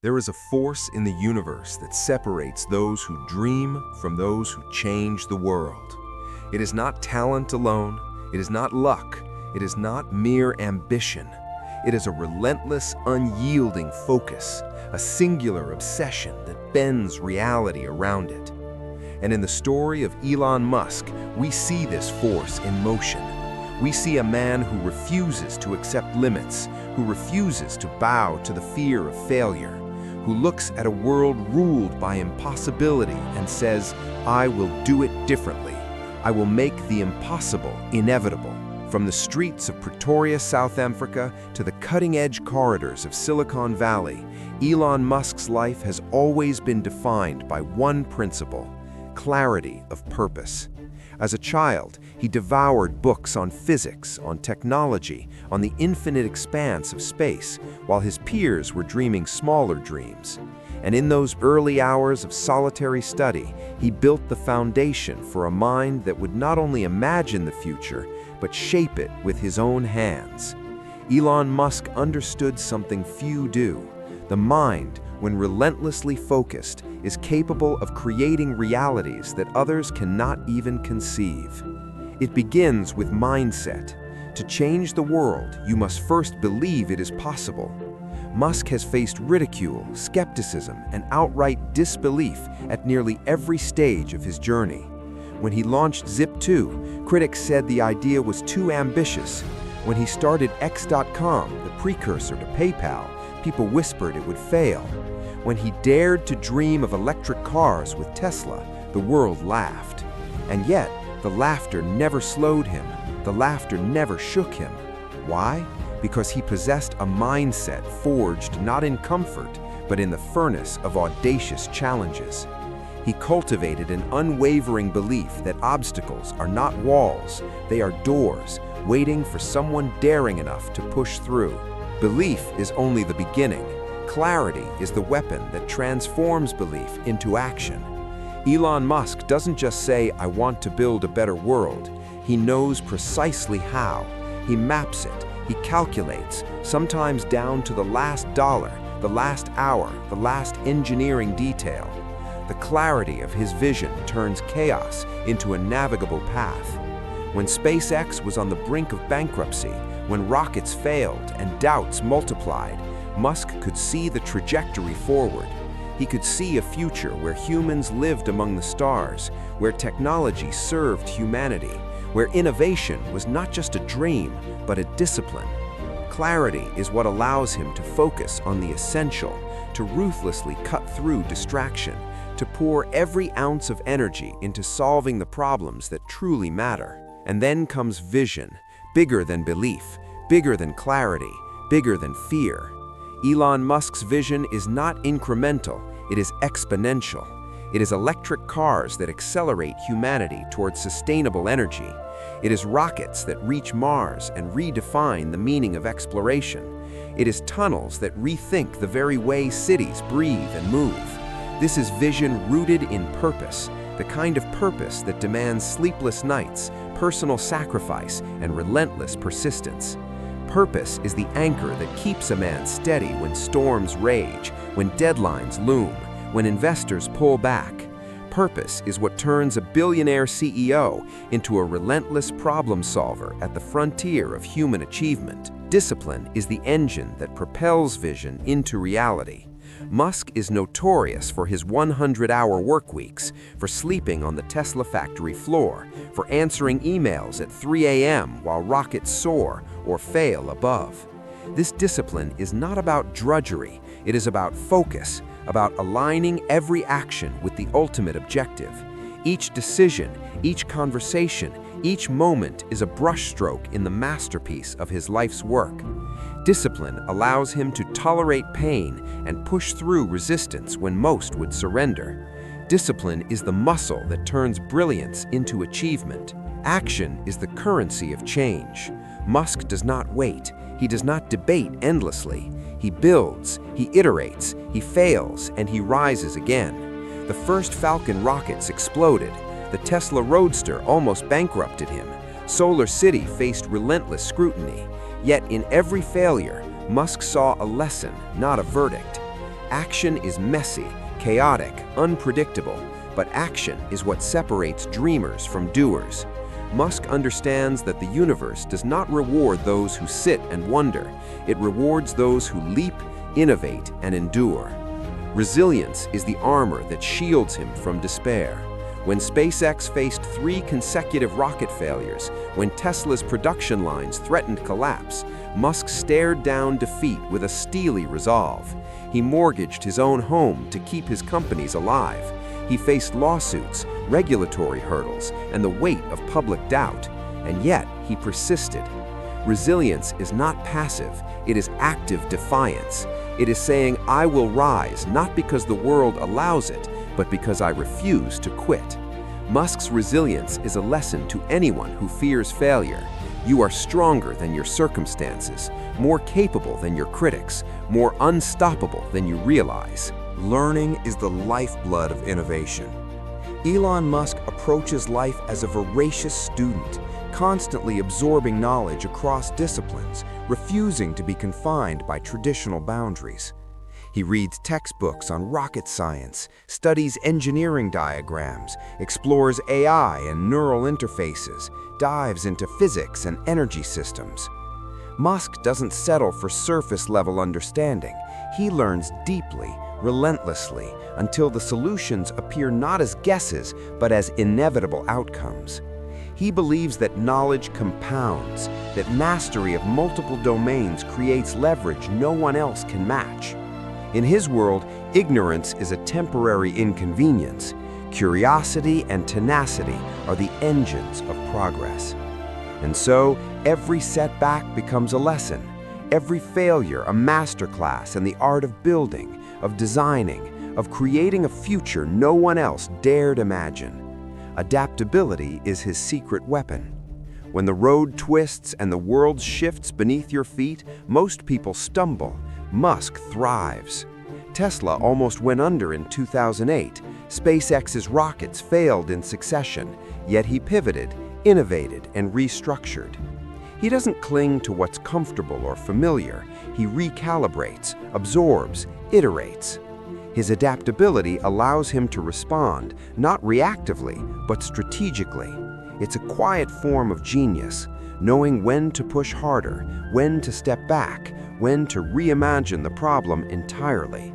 There is a force in the universe that separates those who dream from those who change the world. It is not talent alone, it is not luck, it is not mere ambition. It is a relentless, unyielding focus, a singular obsession that bends reality around it. And in the story of Elon Musk, we see this force in motion. We see a man who refuses to accept limits, who refuses to bow to the fear of failure, who looks at a world ruled by impossibility and says, "I will do it differently. I will make the impossible inevitable." From the streets of Pretoria, South Africa, to the cutting-edge corridors of Silicon Valley, Elon Musk's life has always been defined by one principle: clarity of purpose. As a child, he devoured books on physics, on technology, on the infinite expanse of space, while his peers were dreaming smaller dreams. And in those early hours of solitary study, he built the foundation for a mind that would not only imagine the future, but shape it with his own hands. Elon Musk understood something few do. The mind, when relentlessly focused, is capable of creating realities that others cannot even conceive. It begins with mindset. To change the world, you must first believe it is possible. Musk has faced ridicule, skepticism, and outright disbelief at nearly every stage of his journey. When he launched Zip2, critics said the idea was too ambitious. When he started X.com, the precursor to PayPal, people whispered it would fail. When he dared to dream of electric cars with Tesla, the world laughed. And yet, the laughter never slowed him. The laughter never shook him. Why? Because he possessed a mindset forged not in comfort, but in the furnace of audacious challenges. He cultivated an unwavering belief that obstacles are not walls, they are doors, waiting for someone daring enough to push through. Belief is only the beginning. Clarity is the weapon that transforms belief into action. Elon Musk doesn't just say, "I want to build a better world." He knows precisely how. He maps it. He calculates, sometimes down to the last dollar, the last hour, the last engineering detail. The clarity of his vision turns chaos into a navigable path. When SpaceX was on the brink of bankruptcy, when rockets failed and doubts multiplied, Musk could see the trajectory forward. He could see a future where humans lived among the stars, where technology served humanity, where innovation was not just a dream, but a discipline. Clarity is what allows him to focus on the essential, to ruthlessly cut through distraction, to pour every ounce of energy into solving the problems that truly matter. And then comes vision, bigger than belief, bigger than clarity, bigger than fear. Elon Musk's vision is not incremental, it is exponential. It is electric cars that accelerate humanity towards sustainable energy. It is rockets that reach Mars and redefine the meaning of exploration. It is tunnels that rethink the very way cities breathe and move. This is vision rooted in purpose, the kind of purpose that demands sleepless nights, personal sacrifice, and relentless persistence. Purpose is the anchor that keeps a man steady when storms rage, when deadlines loom, when investors pull back. Purpose is what turns a billionaire CEO into a relentless problem solver at the frontier of human achievement. Discipline is the engine that propels vision into reality. Musk is notorious for his 100-hour work weeks, for sleeping on the Tesla factory floor, for answering emails at 3 a.m. while rockets soar or fail above. This discipline is not about drudgery, it is about focus, about aligning every action with the ultimate objective. Each decision, each conversation, each moment is a brushstroke in the masterpiece of his life's work. Discipline allows him to tolerate pain and push through resistance when most would surrender. Discipline is the muscle that turns brilliance into achievement. Action is the currency of change. Musk does not wait. He does not debate endlessly. He builds, he iterates, he fails, and he rises again. The first Falcon rockets exploded. The Tesla Roadster almost bankrupted him. Solar City faced relentless scrutiny. Yet in every failure, Musk saw a lesson, not a verdict. Action is messy, chaotic, unpredictable, but action is what separates dreamers from doers. Musk understands that the universe does not reward those who sit and wonder. It rewards those who leap, innovate, and endure. Resilience is the armor that shields him from despair. When SpaceX faced 3 consecutive rocket failures, when Tesla's production lines threatened collapse, Musk stared down defeat with a steely resolve. He mortgaged his own home to keep his companies alive. He faced lawsuits, regulatory hurdles, and the weight of public doubt, and yet he persisted. Resilience is not passive, it is active defiance. It is saying, I will rise, not because the world allows it, but because I refuse to quit. Musk's resilience is a lesson to anyone who fears failure. You are stronger than your circumstances, more capable than your critics, more unstoppable than you realize. Learning is the lifeblood of innovation. Elon Musk approaches life as a voracious student, constantly absorbing knowledge across disciplines, refusing to be confined by traditional boundaries. He reads textbooks on rocket science, studies engineering diagrams, explores AI and neural interfaces, dives into physics and energy systems. Musk doesn't settle for surface-level understanding. He learns deeply, relentlessly, until the solutions appear not as guesses, but as inevitable outcomes. He believes that knowledge compounds, that mastery of multiple domains creates leverage no one else can match. In his world, ignorance is a temporary inconvenience. Curiosity and tenacity are the engines of progress. And so, every setback becomes a lesson, every failure a masterclass in the art of building, of designing, of creating a future no one else dared imagine. Adaptability is his secret weapon. When the road twists and the world shifts beneath your feet, most people stumble. Musk thrives. Tesla almost went under in 2008. SpaceX's rockets failed in succession, yet he pivoted, innovated, and restructured. He doesn't cling to what's comfortable or familiar. He recalibrates, absorbs, iterates. His adaptability allows him to respond, not reactively, but strategically. It's a quiet form of genius, knowing when to push harder, when to step back, when to reimagine the problem entirely.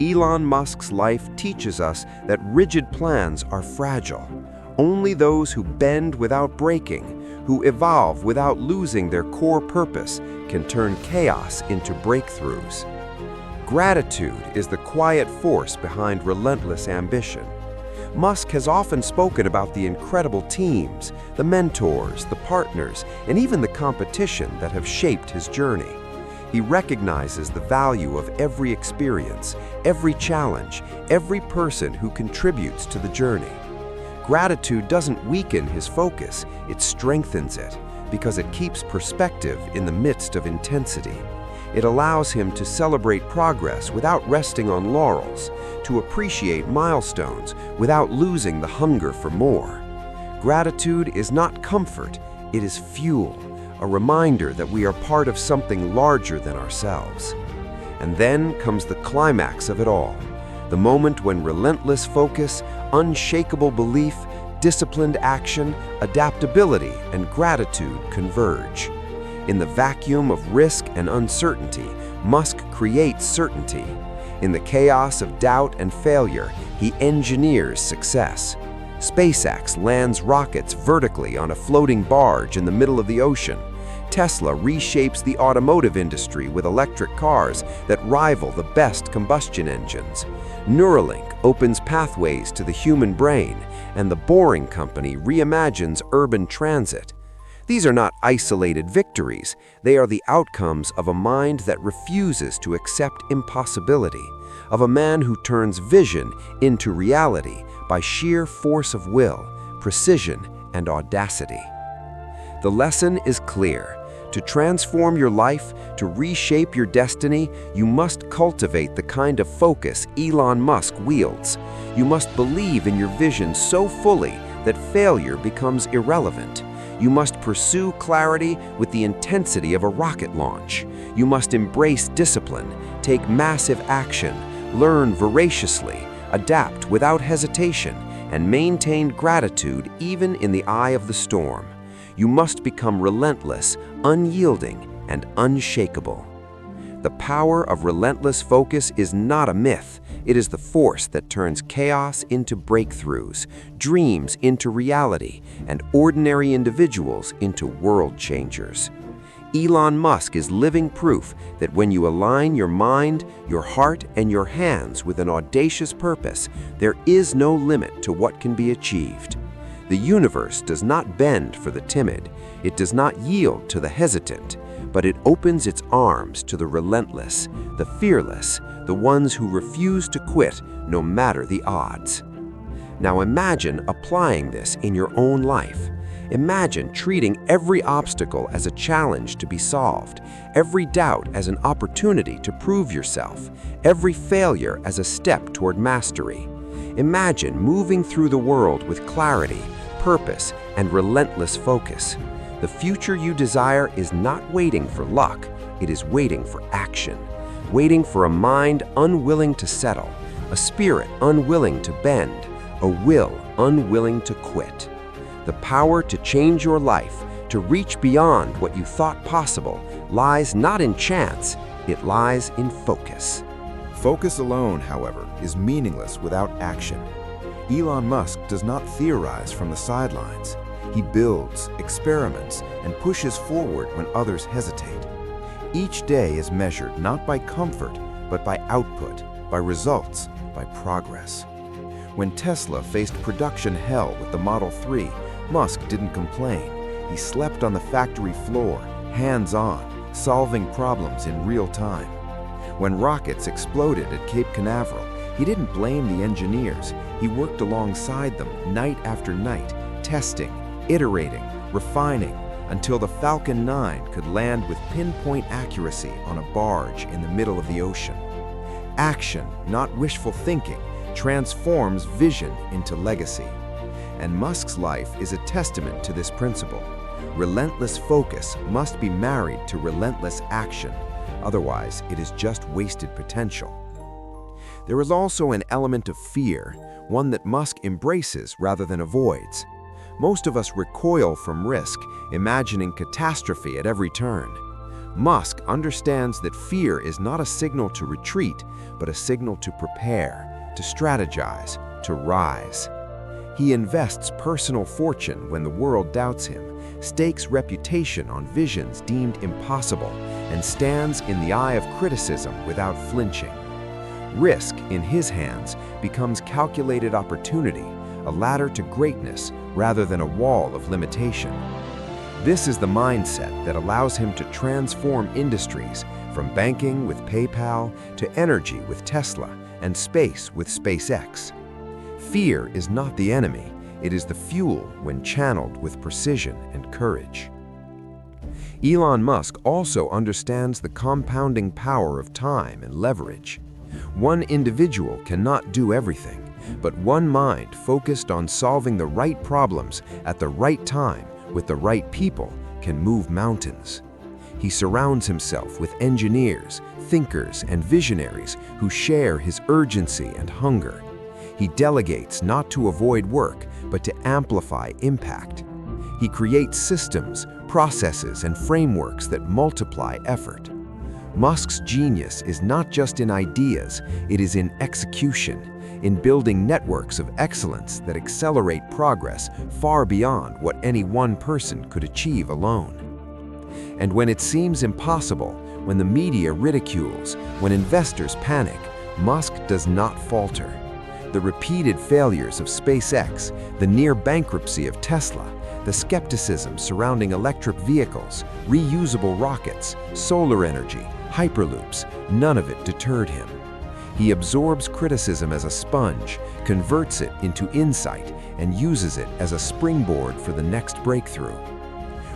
Elon Musk's life teaches us that rigid plans are fragile. Only those who bend without breaking, who evolve without losing their core purpose, can turn chaos into breakthroughs. Gratitude is the quiet force behind relentless ambition. Musk has often spoken about the incredible teams, the mentors, the partners, and even the competition that have shaped his journey. He recognizes the value of every experience, every challenge, every person who contributes to the journey. Gratitude doesn't weaken his focus, it strengthens it, because it keeps perspective in the midst of intensity. It allows him to celebrate progress without resting on laurels, to appreciate milestones without losing the hunger for more. Gratitude is not comfort, it is fuel, a reminder that we are part of something larger than ourselves. And then comes the climax of it all, the moment when relentless focus, unshakable belief, disciplined action, adaptability, and gratitude converge. In the vacuum of risk and uncertainty, Musk creates certainty. In the chaos of doubt and failure, he engineers success. SpaceX lands rockets vertically on a floating barge in the middle of the ocean. Tesla reshapes the automotive industry with electric cars that rival the best combustion engines. Neuralink opens pathways to the human brain, and the Boring Company reimagines urban transit. These are not isolated victories, they are the outcomes of a mind that refuses to accept impossibility, of a man who turns vision into reality by sheer force of will, precision, and audacity. The lesson is clear. To transform your life, to reshape your destiny, you must cultivate the kind of focus Elon Musk wields. You must believe in your vision so fully that failure becomes irrelevant. You must pursue clarity with the intensity of a rocket launch. You must embrace discipline, take massive action, learn voraciously, adapt without hesitation, and maintain gratitude even in the eye of the storm. You must become relentless, unyielding, and unshakable. The power of relentless focus is not a myth. It is the force that turns chaos into breakthroughs, dreams into reality, and ordinary individuals into world changers. Elon Musk is living proof that when you align your mind, your heart, and your hands with an audacious purpose, there is no limit to what can be achieved. The universe does not bend for the timid. It does not yield to the hesitant, but it opens its arms to the relentless, the fearless, the ones who refuse to quit no matter the odds. Now imagine applying this in your own life. Imagine treating every obstacle as a challenge to be solved, every doubt as an opportunity to prove yourself, every failure as a step toward mastery. Imagine moving through the world with clarity, purpose, and relentless focus. The future you desire is not waiting for luck, it is waiting for action, waiting for a mind unwilling to settle, a spirit unwilling to bend, a will unwilling to quit. The power to change your life, to reach beyond what you thought possible, lies not in chance, it lies in focus. Focus alone, however, is meaningless without action. Elon Musk does not theorize from the sidelines. He builds, experiments, and pushes forward when others hesitate. Each day is measured not by comfort, but by output, by results, by progress. When Tesla faced production hell with the Model 3, Musk didn't complain. He slept on the factory floor, hands-on, solving problems in real time. When rockets exploded at Cape Canaveral, he didn't blame the engineers. He worked alongside them night after night, testing, iterating, refining, until the Falcon 9 could land with pinpoint accuracy on a barge in the middle of the ocean. Action, not wishful thinking, transforms vision into legacy. And Musk's life is a testament to this principle. Relentless focus must be married to relentless action, otherwise it is just wasted potential. There is also an element of fear, one that Musk embraces rather than avoids. Most of us recoil from risk, imagining catastrophe at every turn. Musk understands that fear is not a signal to retreat, but a signal to prepare, to strategize, to rise. He invests personal fortune when the world doubts him, stakes reputation on visions deemed impossible, and stands in the eye of criticism without flinching. Risk, in his hands, becomes calculated opportunity, a ladder to greatness rather than a wall of limitation. This is the mindset that allows him to transform industries, from banking with PayPal to energy with Tesla and space with SpaceX. Fear is not the enemy, it is the fuel when channeled with precision and courage. Elon Musk also understands the compounding power of time and leverage. One individual cannot do everything, but one mind focused on solving the right problems at the right time with the right people can move mountains. He surrounds himself with engineers, thinkers, and visionaries who share his urgency and hunger. He delegates not to avoid work, but to amplify impact. He creates systems, processes, and frameworks that multiply effort. Musk's genius is not just in ideas, it is in execution, in building networks of excellence that accelerate progress far beyond what any one person could achieve alone. And when it seems impossible, when the media ridicules, when investors panic, Musk does not falter. The repeated failures of SpaceX, the near bankruptcy of Tesla, the skepticism surrounding electric vehicles, reusable rockets, solar energy, hyperloops, none of it deterred him. He absorbs criticism as a sponge, converts it into insight, and uses it as a springboard for the next breakthrough.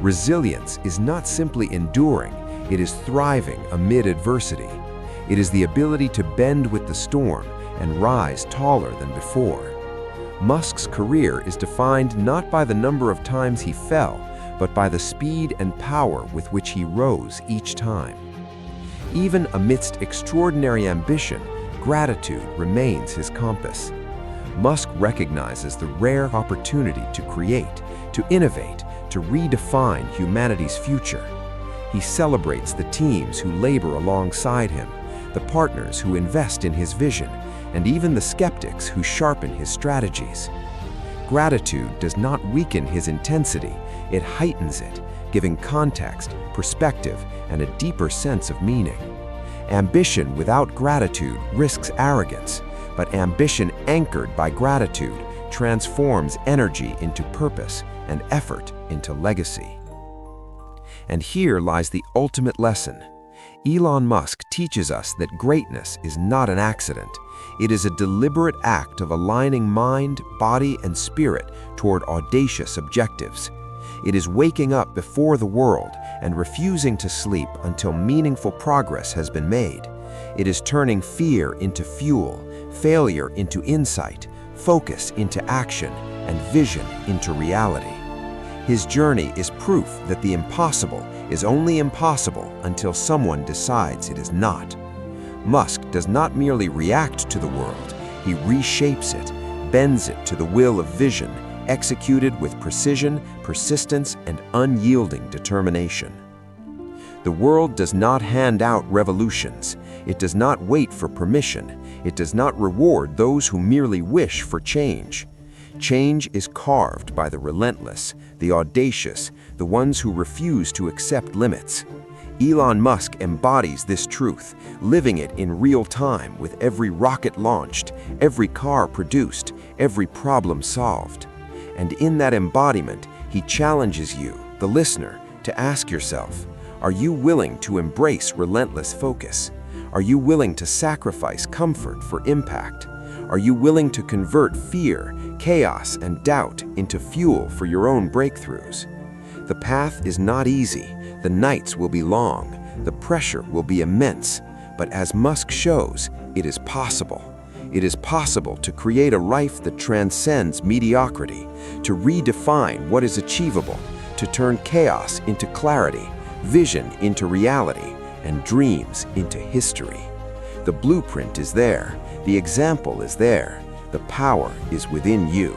Resilience is not simply enduring, it is thriving amid adversity. It is the ability to bend with the storm and rise taller than before. Musk's career is defined not by the number of times he fell, but by the speed and power with which he rose each time. Even amidst extraordinary ambition, gratitude remains his compass. Musk recognizes the rare opportunity to create, to innovate, to redefine humanity's future. He celebrates the teams who labor alongside him, the partners who invest in his vision, and even the skeptics who sharpen his strategies. Gratitude does not weaken his intensity, it heightens it, giving context, perspective, and a deeper sense of meaning. Ambition without gratitude risks arrogance, but ambition anchored by gratitude transforms energy into purpose and effort into legacy. And here lies the ultimate lesson. Elon Musk teaches us that greatness is not an accident. It is a deliberate act of aligning mind, body, and spirit toward audacious objectives. It is waking up before the world and refusing to sleep until meaningful progress has been made. It is turning fear into fuel, failure into insight, focus into action, and vision into reality. His journey is proof that the impossible is only impossible until someone decides it is not. Musk does not merely react to the world, he reshapes it, bends it to the will of vision, executed with precision, persistence, and unyielding determination. The world does not hand out revolutions. It does not wait for permission. It does not reward those who merely wish for change. Change is carved by the relentless, the audacious, the ones who refuse to accept limits. Elon Musk embodies this truth, living it in real time with every rocket launched, every car produced, every problem solved. And in that embodiment, he challenges you, the listener, to ask yourself, are you willing to embrace relentless focus? Are you willing to sacrifice comfort for impact? Are you willing to convert fear, chaos, and doubt into fuel for your own breakthroughs? The path is not easy, the nights will be long, the pressure will be immense, but as Musk shows, it is possible. It is possible to create a life that transcends mediocrity, to redefine what is achievable, to turn chaos into clarity, vision into reality, and dreams into history. The blueprint is there, the example is there, the power is within you,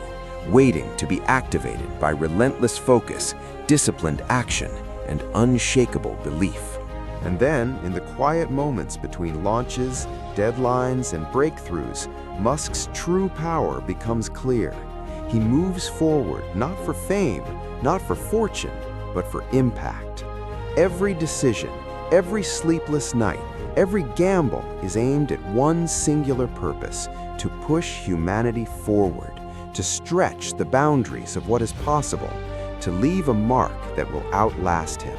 waiting to be activated by relentless focus, disciplined action, and unshakable belief. And then, in the quiet moments between launches, deadlines, and breakthroughs, Musk's true power becomes clear. He moves forward not for fame, not for fortune, but for impact. Every decision, every sleepless night, every gamble is aimed at one singular purpose: to push humanity forward, to stretch the boundaries of what is possible, to leave a mark that will outlast him.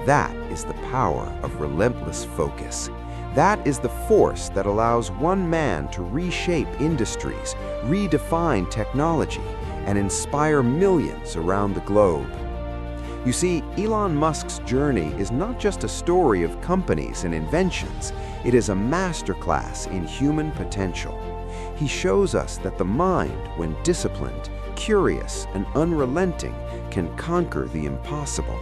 That is the power of relentless focus. That is the force that allows one man to reshape industries, redefine technology, and inspire millions around the globe. You see, Elon Musk's journey is not just a story of companies and inventions, it is a masterclass in human potential. He shows us that the mind, when disciplined, curious, and unrelenting, can conquer the impossible.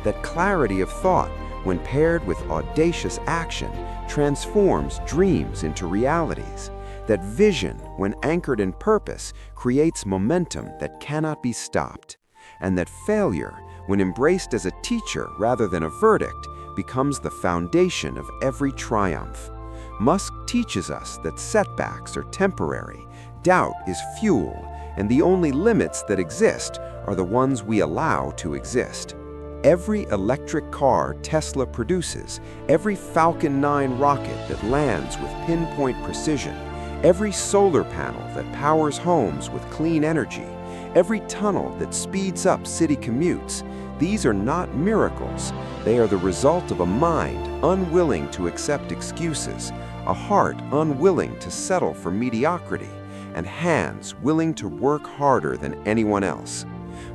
That clarity of thought, when paired with audacious action, transforms dreams into realities. That vision, when anchored in purpose, creates momentum that cannot be stopped. And that failure, when embraced as a teacher rather than a verdict, becomes the foundation of every triumph. Musk teaches us that setbacks are temporary, doubt is fuel, and the only limits that exist are the ones we allow to exist. Every electric car Tesla produces, every Falcon 9 rocket that lands with pinpoint precision, every solar panel that powers homes with clean energy, every tunnel that speeds up city commutes, these are not miracles. They are the result of a mind unwilling to accept excuses, a heart unwilling to settle for mediocrity, and hands willing to work harder than anyone else.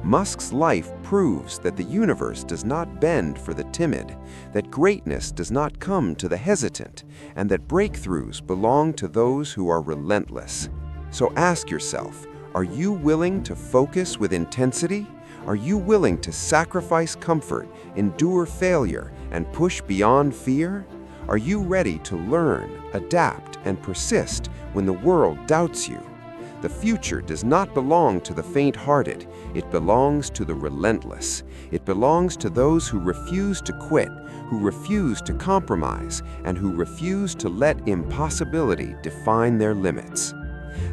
Musk's life proves that the universe does not bend for the timid, that greatness does not come to the hesitant, and that breakthroughs belong to those who are relentless. So ask yourself, are you willing to focus with intensity? Are you willing to sacrifice comfort, endure failure, and push beyond fear? Are you ready to learn, adapt, and persist when the world doubts you. The future does not belong to the faint-hearted. It belongs to the relentless. It belongs to those who refuse to quit, who refuse to compromise, and who refuse to let impossibility define their limits.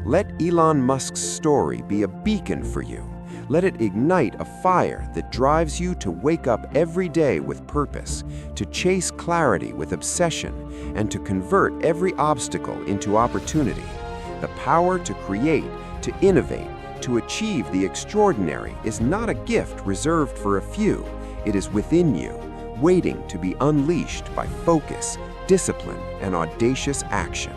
Let Elon Musk's story be a beacon for you. Let it ignite a fire that drives you to wake up every day with purpose, to chase clarity with obsession, and to convert every obstacle into opportunity. The power to create, to innovate, to achieve the extraordinary is not a gift reserved for a few. It is within you, waiting to be unleashed by focus, discipline, and audacious action.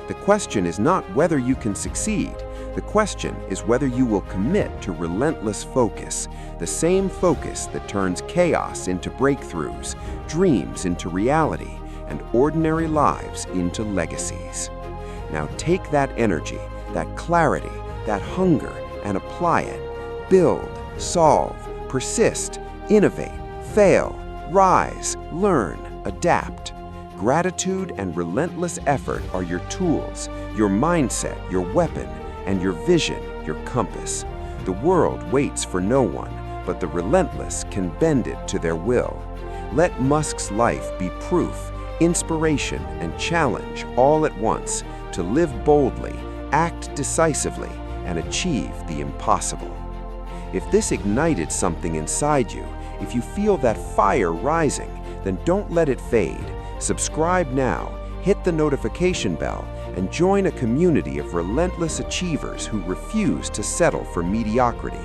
The question is not whether you can succeed. The question is whether you will commit to relentless focus, the same focus that turns chaos into breakthroughs, dreams into reality, and ordinary lives into legacies. Now take that energy, that clarity, that hunger, and apply it. Build, solve, persist, innovate, fail, rise, learn, adapt. Gratitude and relentless effort are your tools, your mindset, your weapon, and your vision, your compass. The world waits for no one, but the relentless can bend it to their will. Let Musk's life be proof, inspiration, and challenge all at once to live boldly, act decisively, and achieve the impossible. If this ignited something inside you, if you feel that fire rising, then don't let it fade. Subscribe now, hit the notification bell, and join a community of relentless achievers who refuse to settle for mediocrity.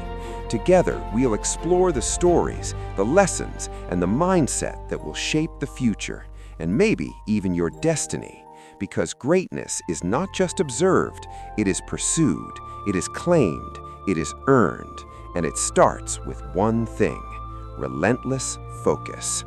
Together, we'll explore the stories, the lessons, and the mindset that will shape the future, and maybe even your destiny. Because greatness is not just observed, it is pursued, it is claimed, it is earned, and it starts with one thing: relentless focus.